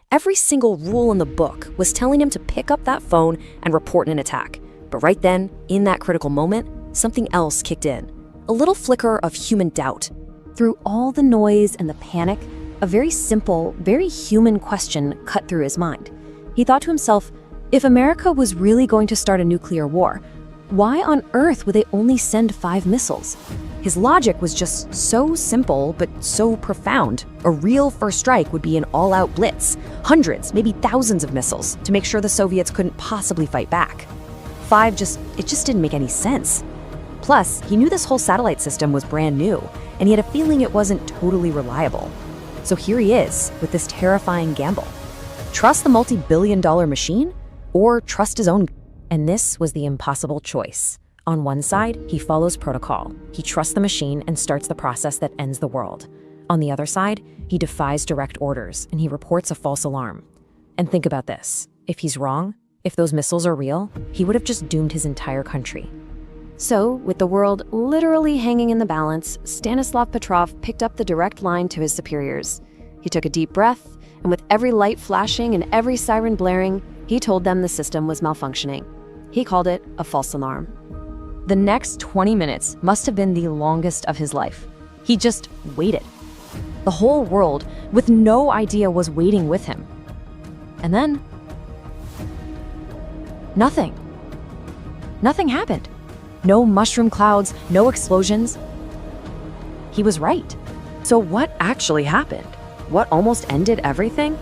Every single rule in the book was telling him to pick up that phone and report an attack. But right then, in that critical moment, something else kicked in. A little flicker of human doubt. Through all the noise and the panic, a very simple, very human question cut through his mind. He thought to himself, if America was really going to start a nuclear war, why on earth would they only send 5 missiles? His logic was just so simple, but so profound. A real first strike would be an all-out blitz. Hundreds, maybe thousands of missiles to make sure the Soviets couldn't possibly fight back. 5 it just didn't make any sense. Plus, he knew this whole satellite system was brand new, and he had a feeling it wasn't totally reliable. So here he is, with this terrifying gamble. Trust the multi-billion-dollar machine, or trust his own? And this was the impossible choice. On one side, he follows protocol. He trusts the machine and starts the process that ends the world. On the other side, he defies direct orders, and he reports a false alarm. And think about this. If he's wrong, if those missiles are real, he would have just doomed his entire country. So, with the world literally hanging in the balance, Stanislav Petrov picked up the direct line to his superiors. He took a deep breath, and with every light flashing and every siren blaring, he told them the system was malfunctioning. He called it a false alarm. The next 20 minutes must have been the longest of his life. He just waited. The whole world, with no idea, was waiting with him. And then, nothing. Nothing happened. No mushroom clouds, no explosions. He was right. So what actually happened? What almost ended everything?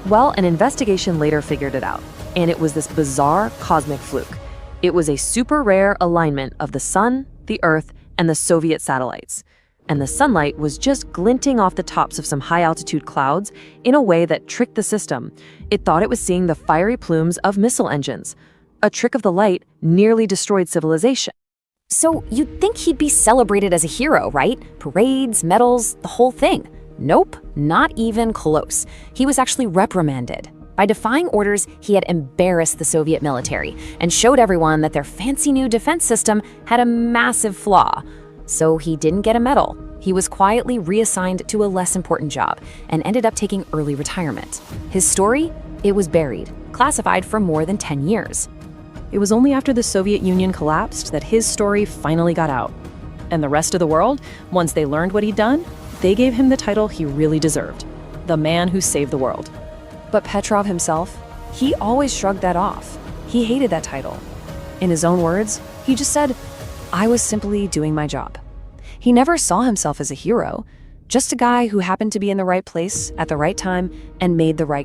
Well, an investigation later figured it out, and it was this bizarre cosmic fluke. It was a super rare alignment of the sun, the Earth, and the Soviet satellites. And the sunlight was just glinting off the tops of some high-altitude clouds in a way that tricked the system. It thought it was seeing the fiery plumes of missile engines. A trick of the light nearly destroyed civilization. So you'd think he'd be celebrated as a hero, right? Parades, medals, the whole thing. Nope, not even close. He was actually reprimanded. By defying orders, he had embarrassed the Soviet military and showed everyone that their fancy new defense system had a massive flaw. So he didn't get a medal. He was quietly reassigned to a less important job and ended up taking early retirement. His story? It was buried, classified for more than 10 years. It was only after the Soviet Union collapsed that his story finally got out. And the rest of the world, once they learned what he'd done, they gave him the title he really deserved, the man who saved the world. But Petrov himself, he always shrugged that off. He hated that title. In his own words, he just said, I was simply doing my job. He never saw himself as a hero, just a guy who happened to be in the right place at the right time and made the right